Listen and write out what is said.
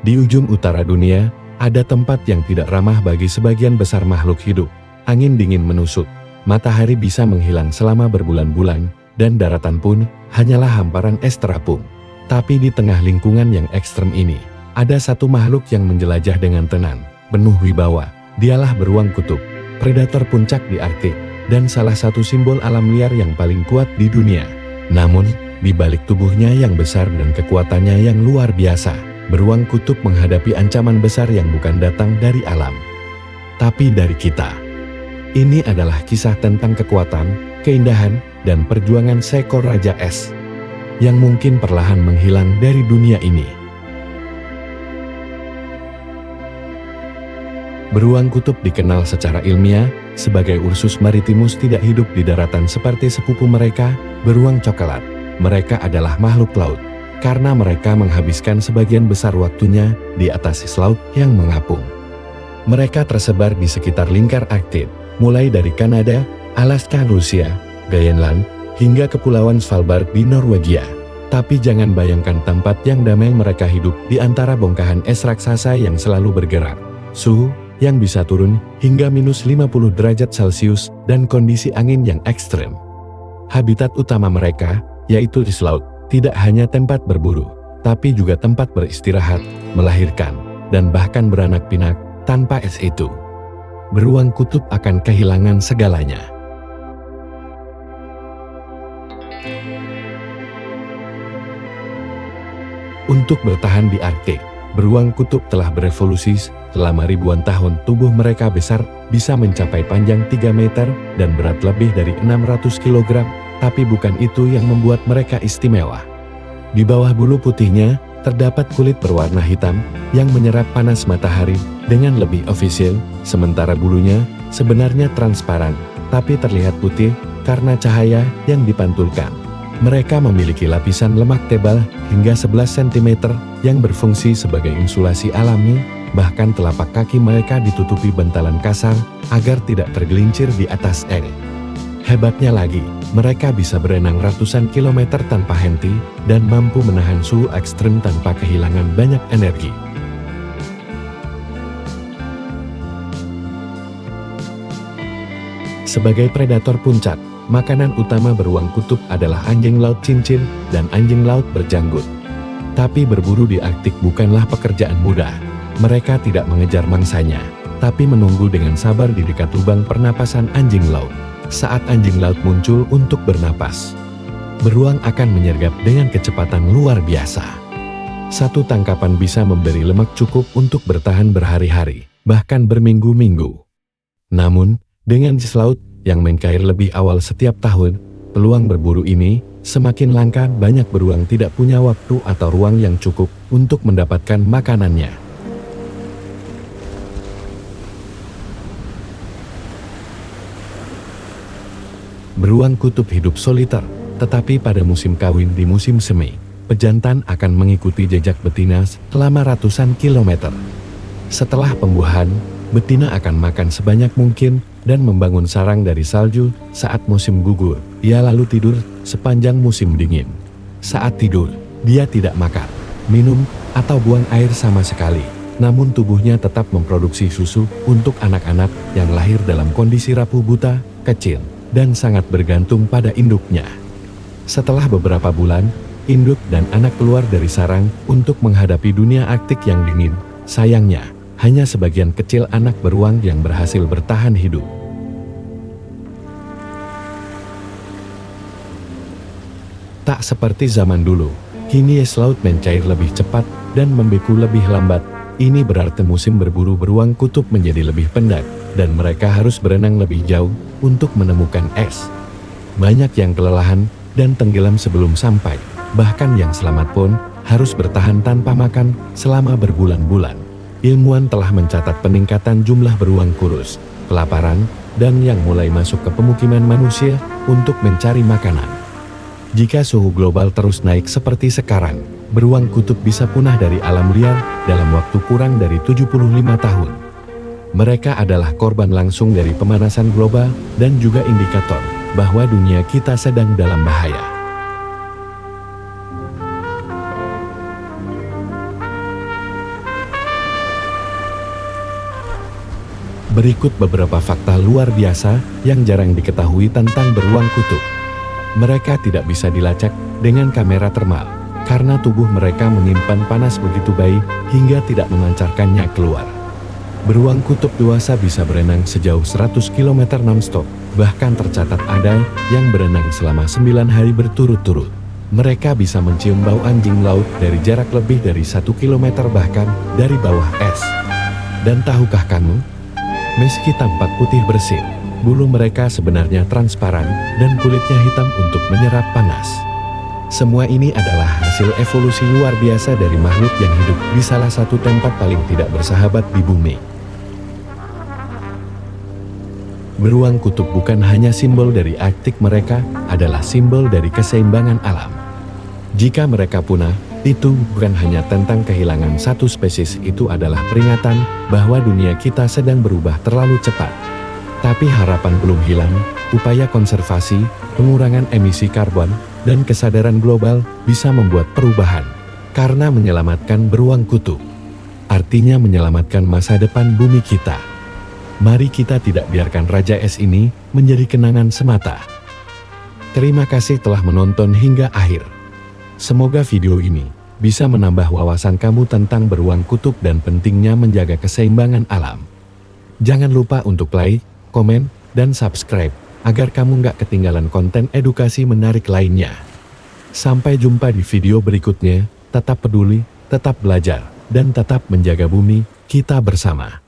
Di ujung utara dunia, ada tempat yang tidak ramah bagi sebagian besar makhluk hidup. Angin dingin menusuk, matahari bisa menghilang selama berbulan-bulan, dan daratan pun hanyalah hamparan es terapung. Tapi di tengah lingkungan yang ekstrem ini, ada satu makhluk yang menjelajah dengan tenang, penuh wibawa. Dialah beruang kutub, predator puncak di Arktik, dan salah satu simbol alam liar yang paling kuat di dunia. Namun, di balik tubuhnya yang besar dan kekuatannya yang luar biasa, beruang kutub menghadapi ancaman besar yang bukan datang dari alam, tapi dari kita. Ini adalah kisah tentang kekuatan, keindahan, dan perjuangan seekor Raja Es, yang mungkin perlahan menghilang dari dunia ini. Beruang kutub dikenal secara ilmiah sebagai Ursus maritimus, tidak hidup di daratan seperti sepupu mereka, beruang coklat. Mereka adalah makhluk laut, karena mereka menghabiskan sebagian besar waktunya di atas es laut yang mengapung. Mereka tersebar di sekitar lingkar Arktik, mulai dari Kanada, Alaska, Rusia, Greenland, hingga Kepulauan Svalbard di Norwegia. Tapi jangan bayangkan tempat yang damai. Mereka hidup di antara bongkahan es raksasa yang selalu bergerak. Suhu yang bisa turun hingga minus 50 derajat Celcius dan kondisi angin yang ekstrem. Habitat utama mereka, yaitu di laut, tidak hanya tempat berburu, tapi juga tempat beristirahat, melahirkan, dan bahkan beranak pinak. Tanpa es itu, beruang kutub akan kehilangan segalanya. Untuk bertahan di Arktik, beruang kutub telah berevolusi selama ribuan tahun. Tubuh mereka besar, bisa mencapai panjang 3 meter dan berat lebih dari 600 kg, tapi bukan itu yang membuat mereka istimewa. Di bawah bulu putihnya, terdapat kulit berwarna hitam yang menyerap panas matahari dengan lebih ofisial, sementara bulunya sebenarnya transparan, tapi terlihat putih karena cahaya yang dipantulkan. Mereka memiliki lapisan lemak tebal hingga 11 cm yang berfungsi sebagai insulasi alami, bahkan telapak kaki mereka ditutupi bantalan kasar agar tidak tergelincir di atas es. Hebatnya lagi, mereka bisa berenang ratusan kilometer tanpa henti dan mampu menahan suhu ekstrem tanpa kehilangan banyak energi. Sebagai predator puncak, makanan utama beruang kutub adalah anjing laut cincin dan anjing laut berjanggut. Tapi berburu di Arktik bukanlah pekerjaan mudah. Mereka tidak mengejar mangsanya, tapi menunggu dengan sabar di dekat lubang pernapasan anjing laut. Saat anjing laut muncul untuk bernapas, beruang akan menyergap dengan kecepatan luar biasa. Satu tangkapan bisa memberi lemak cukup untuk bertahan berhari-hari, bahkan berminggu-minggu. Namun, dengan jas laut yang mencair lebih awal setiap tahun, peluang berburu ini semakin langka. Banyak beruang tidak punya waktu atau ruang yang cukup untuk mendapatkan makanannya. Beruang kutub hidup soliter, tetapi pada musim kawin di musim semi, pejantan akan mengikuti jejak betina selama ratusan kilometer. Setelah pembuahan, betina akan makan sebanyak mungkin dan membangun sarang dari salju. Saat musim gugur, ia lalu tidur sepanjang musim dingin. Saat tidur, dia tidak makan, minum, atau buang air sama sekali. Namun tubuhnya tetap memproduksi susu untuk anak-anak yang lahir dalam kondisi rapuh, buta, kecil, dan sangat bergantung pada induknya. Setelah beberapa bulan, induk dan anak keluar dari sarang untuk menghadapi dunia Arktik yang dingin. Sayangnya, hanya sebagian kecil anak beruang yang berhasil bertahan hidup. Tak seperti zaman dulu, kini es laut mencair lebih cepat dan membeku lebih lambat. Ini berarti musim berburu beruang kutub menjadi lebih pendek, dan mereka harus berenang lebih jauh untuk menemukan es. Banyak yang kelelahan dan tenggelam sebelum sampai, bahkan yang selamat pun harus bertahan tanpa makan selama berbulan-bulan. Ilmuwan telah mencatat peningkatan jumlah beruang kurus, kelaparan, dan yang mulai masuk ke pemukiman manusia untuk mencari makanan. Jika suhu global terus naik seperti sekarang, beruang kutub bisa punah dari alam liar dalam waktu kurang dari 75 tahun. Mereka adalah korban langsung dari pemanasan global dan juga indikator bahwa dunia kita sedang dalam bahaya. Berikut beberapa fakta luar biasa yang jarang diketahui tentang beruang kutub. Mereka tidak bisa dilacak dengan kamera termal, karena tubuh mereka menyimpan panas begitu baik hingga tidak memancarkannya keluar. Beruang kutub dewasa bisa berenang sejauh 100 km non-stop, bahkan tercatat ada yang berenang selama 9 hari berturut-turut. Mereka bisa mencium bau anjing laut dari jarak lebih dari 1 km bahkan dari bawah es. Dan tahukah kamu? Meski tampak putih bersih, bulu mereka sebenarnya transparan dan kulitnya hitam untuk menyerap panas. Semua ini adalah hasil evolusi luar biasa dari makhluk yang hidup di salah satu tempat paling tidak bersahabat di bumi. Beruang kutub bukan hanya simbol dari Arktik, mereka adalah simbol dari keseimbangan alam. Jika mereka punah, itu bukan hanya tentang kehilangan satu spesies, itu adalah peringatan bahwa dunia kita sedang berubah terlalu cepat. Tapi harapan belum hilang, upaya konservasi, pengurangan emisi karbon, dan kesadaran global bisa membuat perubahan. Karena menyelamatkan beruang kutub, artinya menyelamatkan masa depan bumi kita. Mari kita tidak biarkan Raja Es ini menjadi kenangan semata. Terima kasih telah menonton hingga akhir. Semoga video ini bisa menambah wawasan kamu tentang beruang kutub dan pentingnya menjaga keseimbangan alam. Jangan lupa untuk like, komen, dan subscribe, agar kamu nggak ketinggalan konten edukasi menarik lainnya. Sampai jumpa di video berikutnya, tetap peduli, tetap belajar, dan tetap menjaga bumi kita bersama.